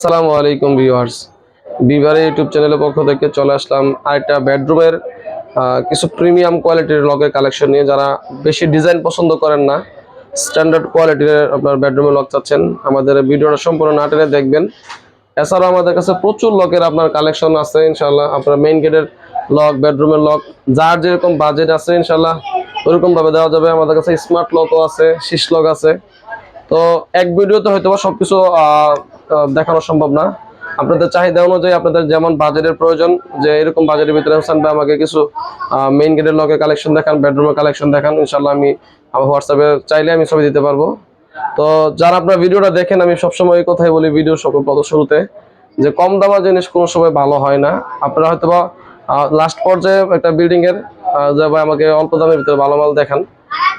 আসসালামু আলাইকুম viewers, বিবারে YouTube চ্যানেলের পক্ষ থেকে চলে আসলাম আরেকটা বেডরুমের কিছু প্রিমিয়াম কোয়ালিটির লকের কালেকশন নিয়ে। যারা বেশি ডিজাইন পছন্দ করেন না, স্ট্যান্ডার্ড কোয়ালিটির আপনার বেডরুমের লক চাচ্ছেন, আমাদের ভিডিওটা সম্পূর্ণ না টেনে দেখবেন। এছাড়াও আমাদের কাছে প্রচুর লকের আপনার কালেকশন আছে ইনশাল্লাহ। আপনার মেইন গেটের লক, বেডরুমের লক, যার যেরকম বাজেট আছে ইনশাল্লাহ ওরকম ভাবে দেওয়া যাবে। আমাদের কাছে স্মার্ট লকও আছে, শীষ লক আছে। তো এক ভিডিওতে হয়তো বা সবকিছু দেখানো সম্ভব না। আপনাদের চাহিদা অনুযায়ী আপনাদের যেমন বাজেটের প্রয়োজন, যে এরকম বাজেটের ভিতরে হোসেন ভাই আমাকে কিছু মেইন গেটের লকের কালেকশন দেখান, বেডরুমের কালেকশন দেখান, ইনশাল্লাহ আমি আমার হোয়াটসঅ্যাপে চাইলে আমি ছবি দিতে পারবো। তো যারা আপনার ভিডিওটা দেখেন, আমি সবসময় এই কথাই বলি ভিডিও শুরুতে, যে কম দামের জিনিস কোনো সময় ভালো হয় না। আপনারা হয়তো বা লাস্ট পর্যায়ে একটা বিল্ডিং এর যে ভাই আমাকে অল্প দামের ভিতরে ভালো মাল দেখান,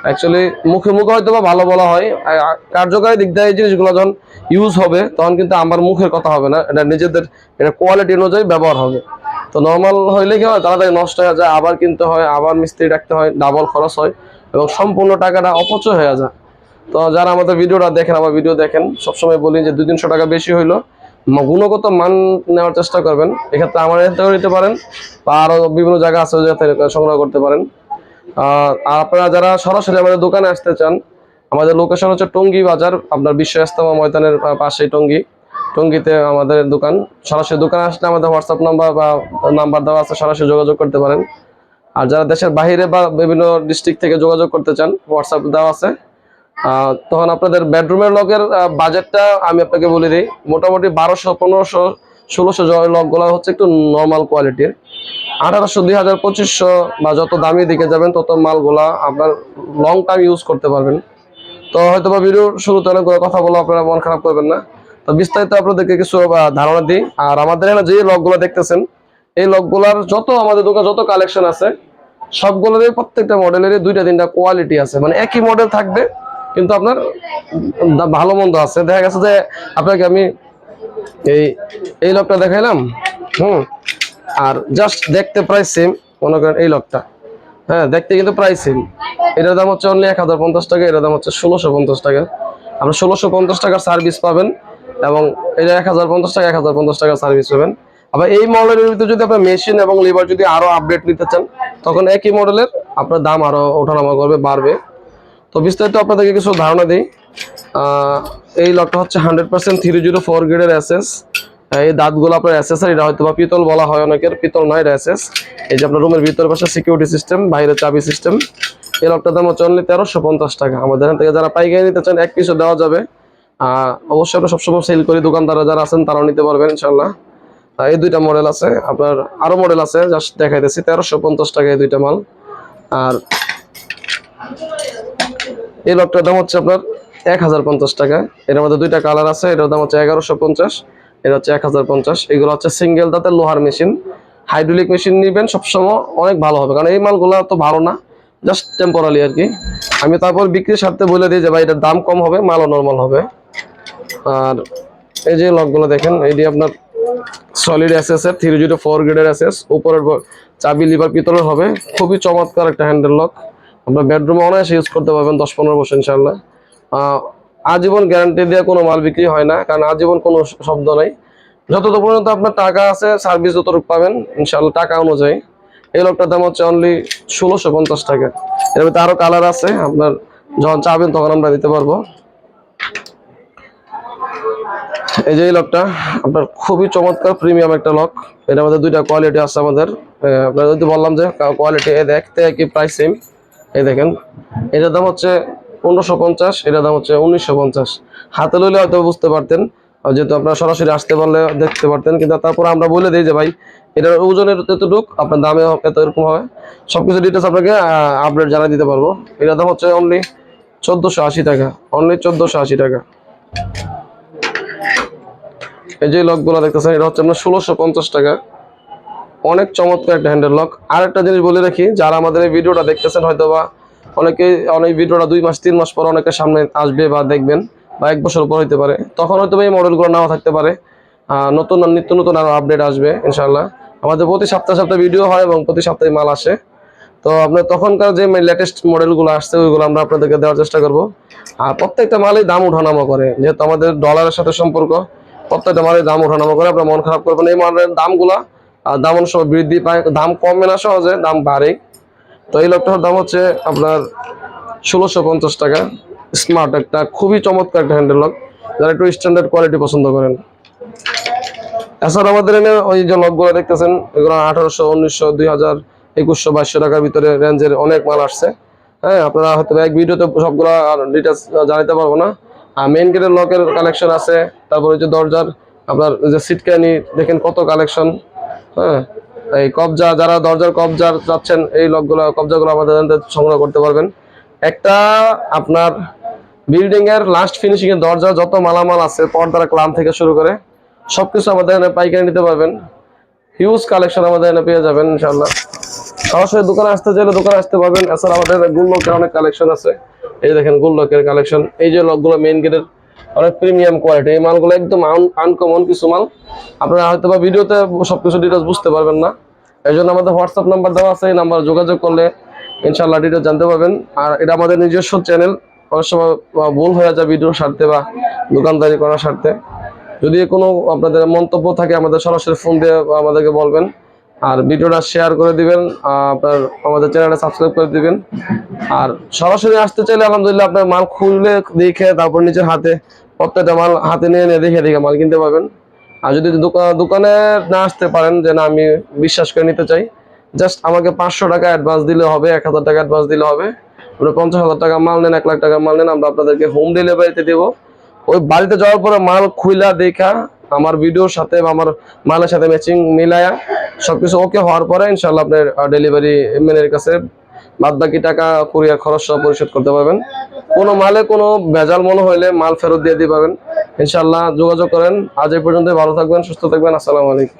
অ্যাকচুয়ালি মুখে মুখে হয়তো বা ভালো বলা হয়, কার্যকারী দিক দিয়ে এই জিনিসগুলো যখন ইউজ হবে তখন কিন্তু আমার মুখের কথা হবে না, এটা নিজেদের এটা কোয়ালিটি অনুযায়ী ব্যবহার হবে। তো নর্মাল হইলে কি হয়, তাড়াতাড়ি নষ্ট হয়ে যায়, আবার কিনতে হয়, আবার মিস্ত্রি রাখতে হয়, ডাবল খরচ হয় এবং সম্পূর্ণ টাকাটা অপচয় হয়ে যায়। তো যারা আমাদের ভিডিওটা দেখেন, আমার ভিডিও দেখেন, সবসময় বলি যে 200-300 টাকা বেশি হইলো গুণগত মান নেওয়ার চেষ্টা করবেন। এক্ষেত্রে আমার এতেও নিতে পারেন বা আরো বিভিন্ন জায়গা আছে যাতে সংগ্রহ করতে পারেন। আর আপনারা যারা সরাসরি আমাদের দোকানে আসতে চান, আমাদের লোকেশন হচ্ছে টঙ্গী বাজার, আপনার বিশ্ব ইজতেমা ময়দানের পাশেই টঙ্গীতে আমাদের দোকান। সরাসরি দোকানে আসলে আমাদের হোয়াটসঅ্যাপ নাম্বার বা নাম্বার দেওয়া আছে, সরাসরি যোগাযোগ করতে পারেন। আর যারা দেশের বাইরে বা বিভিন্ন ডিস্ট্রিক্ট থেকে যোগাযোগ করতে চান, হোয়াটসঅ্যাপ দেওয়া আছে। তখন আপনাদের বেডরুমের লকের বাজেটটা আমি আপনাকে বলে দিই, মোটামুটি 1200, 1500, 1600 লকগুলো হচ্ছে একটু নর্মাল কোয়ালিটির। 1800, 2000, 2500 বা যত দামি দিকে যাবেন তত মালগুলা আপনার লং টাইম ইউজ করতে পারবেন। তো হয়তো বা ভিডিওর শুরুতে অনেকগুলো কথা বলে আপনারা মন খারাপ করবেন না। তো বিস্তারিত আপনাদেরকে কিছু ধারণা দিই। আর আমাদের এখানে যে লকগুলো দেখতেছেন, এই লকগুলার যত আমাদের দোকানে যত কালেকশন আছে, সবগুলোরই প্রত্যেকটা মডেলেরই 2-3টা কোয়ালিটি আছে। মানে একই মডেল থাকবে কিন্তু আপনার ভালো মন্দ আছে। দেখা গেছে যে আপনাকে আমি এই এই লকটা দেখাইলাম, আর জাস্ট দেখতে প্রায় সেম। মনে করেন এই লকটা, হ্যাঁ দেখতে কিন্তু প্রায় সেম। এটার দাম হচ্ছে অনলি 1050 টাকা, এটার দাম হচ্ছে 1650 টাকা। আপনি 1650 টাকার সার্ভিস পাবেন এবং এটা 1050 টাকা, 1050 টাকার সার্ভিস পাবেন। আবার এই মডেলের ভিতরে যদি আপনার মেশিন এবং লিভার যদি আরো আপডেট নিতে চান, তখন একই মডেলের আপনার দাম আরো ওঠানামা করবে, বাড়বে। তো বিস্তারিত আপনাদেরকে কিছু ধারণা দিই। এই লকটা হচ্ছে 100% 304 গ্রেডের এসএস। এই দাঁতগুলো আপনার এসএস, এটা হয়তো বা পিতল বলা হয় অনেকের, পিতল নয়, এটা এসএস। এই যে আপনার রুমের ভিতর পাশে সিকিউরিটি সিস্টেম, বাইরে চাবি সিস্টেম। এই লকটার দাম হচ্ছে অনলি 1350 টাকা। আমাদের এখান থেকে যারা পাইকারি নিতে চান এক পিসও দেওয়া যাবে। অবশ্যই আমরা সবসময় সেল করি, দোকানদাররা যারা আছেন তারাও নিতে পারবেন ইনশাল্লাহ। এই দুইটা মডেল আছে, আপনার আরো মডেল আছে, জাস্ট দেখাইতেছি। 1350 টাকা এই দুইটা মাল। আর এই লকটার দাম হচ্ছে আপনার 1050 টাকা। এর মধ্যে দুইটা কালার আছে, এটার দাম হচ্ছে 1150, এটা হচ্ছে 1050। এগুলো হচ্ছে সিঙ্গেল দাঁতের লোহার মেশিন। হাইড্রোলিক মেশিন নিবেন সবসময় অনেক ভালো হবে, কারণ এই মালগুলো তো ভালো না, জাস্ট টেম্পোরারি আর কি। আমি তারপর বিক্রির স্বার্থে বলে দিই যে ভাই এটার দাম কম হবে, মালও নর্মাল হবে। আর এই যে লকগুলো দেখেন, এটি আপনার সলিড এসএস এর 304 গ্রেডের এসএস। উপরের চাবি লিভার পিতলের হবে, খুবই চমৎকার একটা হ্যান্ডেল লক। আপনার বেডরুমে অনায়াসে ইউজ করতে পারবেন 10-15 বছর ইনশাল্লাহ। আজীবন গ্যারান্টি দিয়ে কোনো মাল বিক্রি হয় না, কারণ আজীবন কোনো শব্দ নাই। যতটুকু পর্যন্ত আপনার টাকা আছে, সার্ভিস যতটুকু পাবেন ইনশাল্লাহ টাকা অনুযায়ী। এই লকটার দাম হচ্ছে অনলি 1650 টাকা। এর মধ্যে আরো কালার আছে, আপনার যখন চাবেন তখন আমরা দিতে পারবো। এই যে এই লকটা আপনার খুবই চমৎকার প্রিমিয়াম একটা লক। এটার মধ্যে দুইটা কোয়ালিটি আছে আমাদের। আপনার যদি বললাম যে কোয়ালিটি দেখতে একই, প্রাইস সেম। এই দেখেন, এটার দাম হচ্ছে 1550, এটার দাম হচ্ছে 1950। হাতে লইলে হয়তো বুঝতে পারতেন, যেহেতু আপনারা সরাসরি আসতে পারলে দেখতে পারতেন, কিন্তু তারপর আমরা বলে দিই যে ভাই এটার ওজনের এতটুক, আপনার দামে এত এরকম হবে। সবকিছু ডিটেলস আপনাকে আপডেট জানাই দিতে পারবো। এটার দাম হচ্ছে অনলি 1480 টাকা, অনলি 1480 টাকা। এই যে লকগুলো দেখতেছেন, এটা হচ্ছে আপনার 1650 টাকা। অনেক চমৎকার একটা হ্যান্ডেল লক। আর একটা জিনিস বলে রাখি, যারা আমাদের এই ভিডিওটা দেখতেছেন, হয়তো বা অনেক ভিডিওটা 2 মাস 3 মাস পর অনেকের সামনে আসবে বা দেখবেন, বা 1 বছর পর হইতে পারে, তখন হয়তো এই মডেলগুলো নাও থাকতে পারে। নিত্য নতুন আরো আপডেট আসবে ইনশাল্লাহ। আমাদের প্রতি সপ্তাহে ভিডিও হয় এবং প্রতি সপ্তাহে মাল আসে। তো আপনার তখনকার যে লেটেস্ট মডেলগুলো আসছে ওইগুলো আমরা আপনাদেরকে দেওয়ার চেষ্টা করব। আর প্রত্যেকটা মালই দাম ওঠানামা করে, যেহেতু আমাদের ডলারের সাথে সম্পর্ক। প্রত্যেকটা মালের দাম ওঠানামা করে, আপনার মন খারাপ করবেন। এই মালের দামগুলা দাম অনেক সময় বৃদ্ধি পায়, দাম কমে না সহজে, দাম বাড়ে। তো এই লকটার দাম হচ্ছে আপনার 1650 টাকা। স্মার্ট একটা খুবই চমৎকার একটা হ্যান্ডেল লক, যারা একটু স্ট্যান্ডার্ড কোয়ালিটি পছন্দ করেন। এছাড়া আমাদের এনে ওই যে লকগুলো দেখতেছেন, এগুলো 1800, 1900, 2000, 2100, 2200 টাকার ভিতরে রেঞ্জের অনেক মাল আসছে। হ্যাঁ, আপনারা হয়তো এক ভিডিওতে সবগুলো ডিটেলস জানাতে পারবো না। আর মেইন গেটের লকের কালেকশন আছে, তারপরে যে দরজার আপনার যে সিটকানি দেখেন কত কালেকশন। হ্যাঁ, এই কবজা, যারা দরজার কবজার চাচ্ছেন এই লকগুলো কবজাগুলো আমাদের সংগ্রহ করতে পারবেন। একটা আপনার বিল্ডিং এর লাস্ট ফিনিশিং এর দরজা যত মালামাল আছে, পর্দার ক্লাম থেকে শুরু করে সবকিছু আমাদের এখানে পাইকারি নিতে পারবেন। হিউজ কালেকশন আমাদের এখানে পেয়ে যাবেন ইনশাআল্লাহ। সরাসরি দোকানে আসতে চাইলে দোকানে আসতে পারবেন। এছাড়া আমাদের গুল লকের অনেক কালেকশন আছে, এই যে দেখেন গুল লকের কালেকশন। এই যে লকগুলো মেইন গেটের অনেক প্রিমিয়াম কোয়ালিটি, এই মালগুলো একদম আনকমন কিছু মাল, আপনারা হয়তো বা ভিডিওতে সবকিছু ডিটেলস বুঝতে পারবেন না। এই জন্য আমাদের হোয়াটসঅ্যাপ নাম্বার দেওয়া আছে, এই নাম্বার যোগাযোগ করলে ইনশাআল্লাহ ডিটেলস জানতে পারবেন। আর এটা আমাদের নিজস্ব চ্যানেল, অনেক সময় ভুল হয়ে যায় ভিডিওর স্বার্থে বা দোকানদারি করার স্বার্থে। যদি কোনো আপনাদের মন্তব্য থাকে আমাদের সরাসরি ফোন দিয়ে আমাদেরকে বলবেন। আর ভিডিওটা শেয়ার করে দিবেন, আপনার আমাদের চ্যানেলটা সাবস্ক্রাইব করে দিবেন। আর সরাসরি আসতে চাইলে আলহামদুলিল্লাহ আপনার মাল খুলে দেখে তারপর নিজের হাতে প্রত্যেকটা মাল হাতে নিয়ে দেখে দেখে মাল কিনতে পারবেন। আর যদি দোকানে না আসতে পারেন, যে না আমি বিশ্বাস করে নিতে চাই, জাস্ট আমাকে 500 টাকা অ্যাডভান্স দিলে হবে, 1000 টাকা অ্যাডভান্স দিলে হবে। আপনি 50,000 টাকা মাল নেন, 1 লাখ টাকা মাল নেন, আমরা আপনাদেরকে হোম ডেলিভারিতে দেবো। ওই বাড়িতে যাওয়ার পরে মাল খুইলা দেখা আমার ভিডিওর সাথে বা আমার মালের সাথে ম্যাচিং মিলায়া সবকিছু ওকে হওয়ার পরে ইনশাআল্লাহ আপনার ডেলিভারি ম্যানের কাছে বাদ বাকি টাকা কুরিয়ার খরচ সহ পরিশোধ করতে পারবেন। কোনো মালে কোনো ভেজাল মনে হইলে মাল ফেরত দিয়ে দিতে পারবেন। ইনশাআল্লাহ যোগাযোগ করেন। আজ এই পর্যন্ত, ভালো থাকবেন, সুস্থ থাকবেন। আসসালামু আলাইকুম।